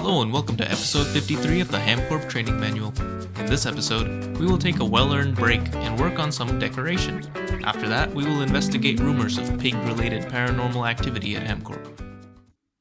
Hello and welcome to episode 53 of the HamCorp Training Manual. In this episode, we will take a well-earned break and work on some decoration. After that, we will investigate rumors of pig-related paranormal activity at HamCorp.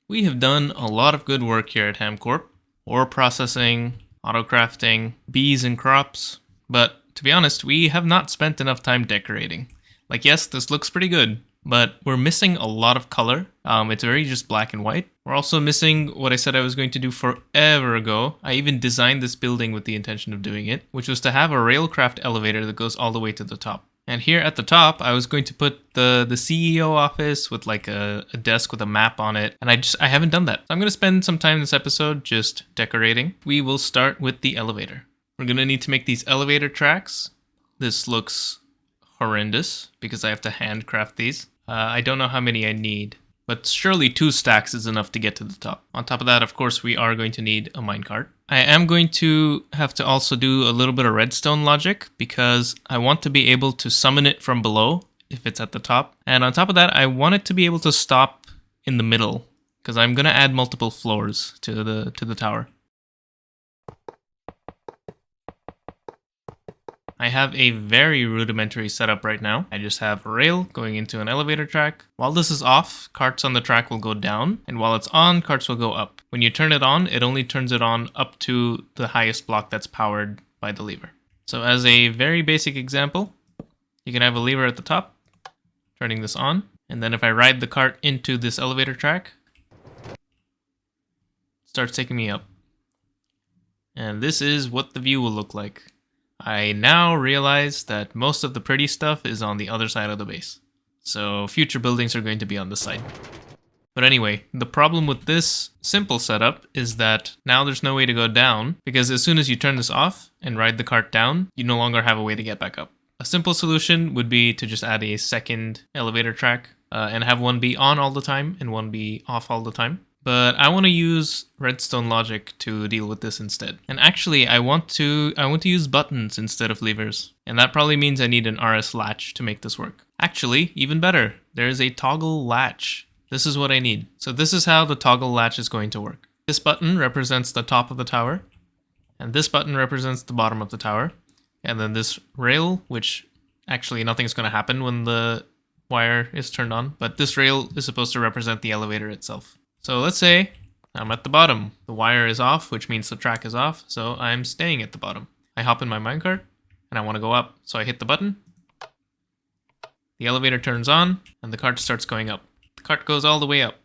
We have done a lot of good work here at HamCorp. Ore processing, auto-crafting, bees and crops. But to be honest, we have not spent enough time decorating. Like, yes, this looks pretty good, but we're missing a lot of color. It's very just black and white. We're also missing what I said I was going to do forever ago. I even designed this building with the intention of doing it, which was to have a railcraft elevator that goes all the way to the top. And here at the top, I was going to put the CEO office with like a desk with a map on it. And I haven't done that. So I'm going to spend some time this episode just decorating. We will start with the elevator. We're going to need to make these elevator tracks. This looks horrendous because I have to handcraft these. I don't know how many I need, but surely 2 stacks is enough to get to the top. On top of that, of course, we are going to need a minecart. I am going to have to also do a little bit of redstone logic because I want to be able to summon it from below if it's at the top. And on top of that, I want it to be able to stop in the middle because I'm going to add multiple floors to the tower. I have a very rudimentary setup right now. I just have a rail going into an elevator track. While this is off, carts on the track will go down, and while it's on, carts will go up. When you turn it on, it only turns it on up to the highest block that's powered by the lever. So as a very basic example, you can have a lever at the top, turning this on, and then if I ride the cart into this elevator track, it starts taking me up. And this is what the view will look like. I now realize that most of the pretty stuff is on the other side of the base. So future buildings are going to be on this side. But anyway, the problem with this simple setup is that now there's no way to go down because as soon as you turn this off and ride the cart down, you no longer have a way to get back up. A simple solution would be to just add a second elevator track and have one be on all the time and one be off all the time. But I want to use redstone logic to deal with this instead. And actually, I want to use buttons instead of levers. And that probably means I need an RS latch to make this work. Actually, even better, there is a toggle latch. This is what I need. So this is how the toggle latch is going to work. This button represents the top of the tower. And this button represents the bottom of the tower. And then this rail, which actually nothing's going to happen when the wire is turned on. But this rail is supposed to represent the elevator itself. So let's say I'm at the bottom. The wire is off, which means the track is off, so I'm staying at the bottom. I hop in my minecart, and I want to go up. So I hit the button. The elevator turns on, and the cart starts going up. The cart goes all the way up.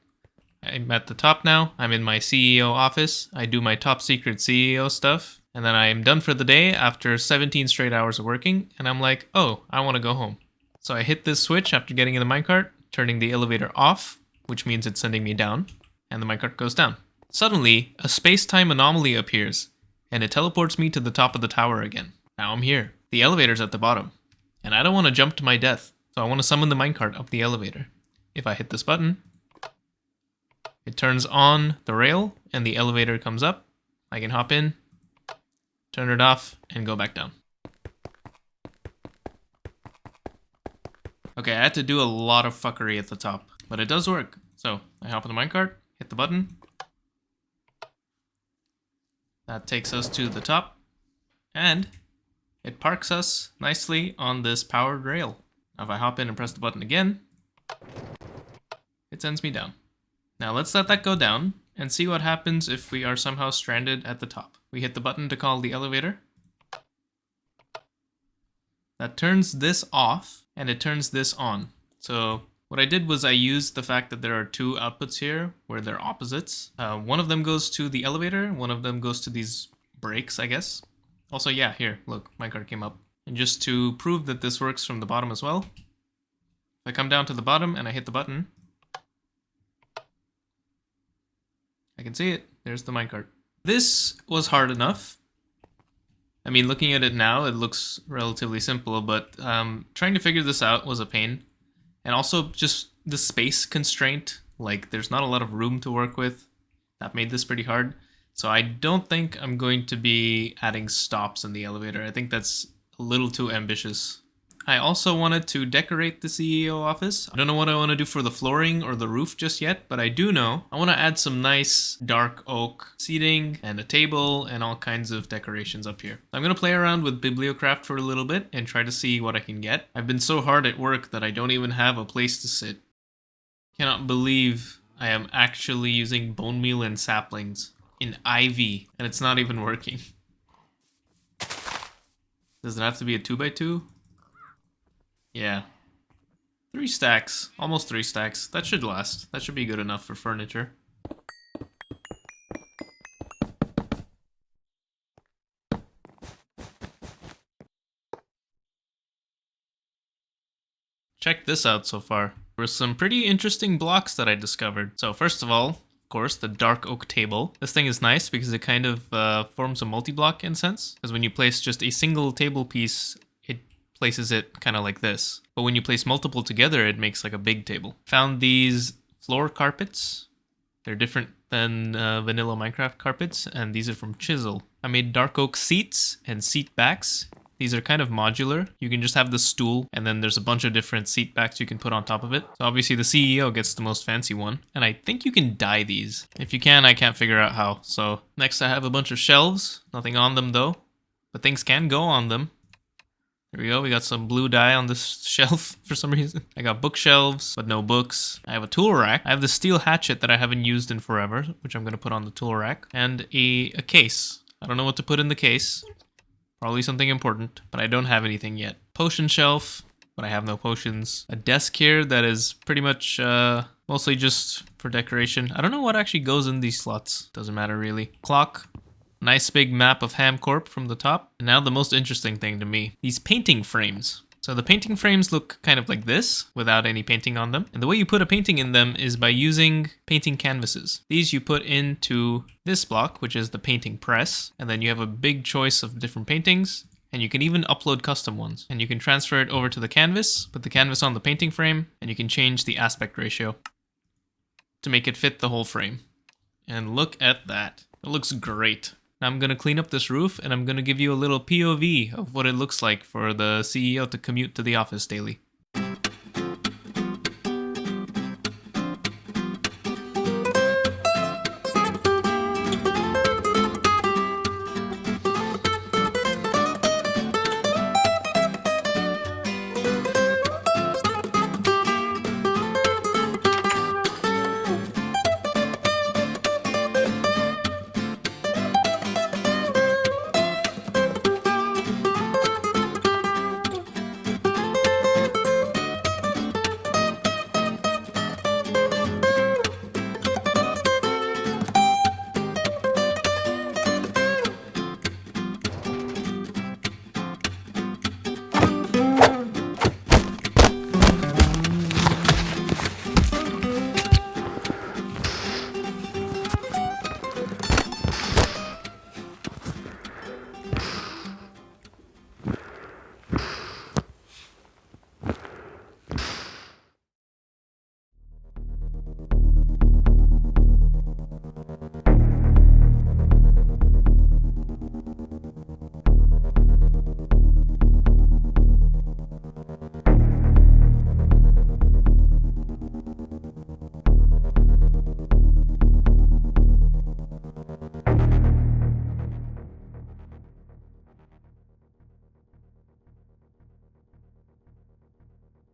I'm at the top now. I'm in my CEO office. I do my top secret CEO stuff, and then I'm done for the day after 17 straight hours of working, and I'm like, oh, I want to go home. So I hit this switch after getting in the minecart, turning the elevator off, which means it's sending me down. And the minecart goes down. Suddenly, a space-time anomaly appears, and it teleports me to the top of the tower again. Now I'm here. The elevator's at the bottom, and I don't want to jump to my death, so I want to summon the minecart up the elevator. If I hit this button, it turns on the rail, and the elevator comes up. I can hop in, turn it off, and go back down. Okay, I had to do a lot of fuckery at the top, but it does work. So I hop on the minecart, hit the button. That takes us to the top, and it parks us nicely on this powered rail. Now if I hop in and press the button again, it sends me down. Now let's let that go down and see what happens if we are somehow stranded at the top. We hit the button to call the elevator. That turns this off, and it turns this on. So what I did was I used the fact that there are 2 outputs here where they're opposites. One of them goes to the elevator, one of them goes to these brakes, I guess. Also, yeah, here, look, my card came up. And just to prove that this works from the bottom as well, if I come down to the bottom and I hit the button, I can see it. There's the minecart. This was hard enough. I mean, looking at it now, it looks relatively simple, but trying to figure this out was a pain. And also just the space constraint, like there's not a lot of room to work with. That made this pretty hard. So I don't think I'm going to be adding stops in the elevator. I think that's a little too ambitious. I also wanted to decorate the CEO office. I don't know what I want to do for the flooring or the roof just yet, but I do know I want to add some nice dark oak seating and a table and all kinds of decorations up here. I'm going to play around with Bibliocraft for a little bit and try to see what I can get. I've been so hard at work that I don't even have a place to sit. Cannot believe I am actually using bone meal and saplings in ivy, and it's not even working. Does it have to be a 2x2? Yeah. 3 stacks. Almost 3 stacks. That should last. That should be good enough for furniture. Check this out so far. There were some pretty interesting blocks that I discovered. So first of all, of course, the dark oak table. This thing is nice because it kind of forms a multi-block in a sense. Because when you place just a single table piece, it places it kind of like this. But when you place multiple together, it makes like a big table. Found these floor carpets. They're different than vanilla Minecraft carpets, and these are from Chisel. I made dark oak seats and seat backs. These are kind of modular. You can just have the stool, and then there's a bunch of different seat backs you can put on top of it. So obviously the CEO gets the most fancy one, and I think you can dye these. If you can, I can't figure out how. So next I have a bunch of shelves. Nothing on them though, but things can go on them. There we go, we got some blue dye on this shelf for some reason. I got bookshelves, but no books. I have a tool rack. I have the steel hatchet that I haven't used in forever, which I'm gonna put on the tool rack. And a case. I don't know what to put in the case. Probably something important, but I don't have anything yet. Potion shelf, but I have no potions. A desk here that is pretty much mostly just for decoration. I don't know what actually goes in these slots. Doesn't matter really. Clock. Nice big map of HamCorp from the top. And now the most interesting thing to me, these painting frames. So the painting frames look kind of like this, without any painting on them. And the way you put a painting in them is by using painting canvases. These you put into this block, which is the painting press. And then you have a big choice of different paintings. And you can even upload custom ones. And you can transfer it over to the canvas, put the canvas on the painting frame, and you can change the aspect ratio to make it fit the whole frame. And look at that. It looks great. Now I'm going to clean up this roof, and I'm going to give you a little POV of what it looks like for the CEO to commute to the office daily.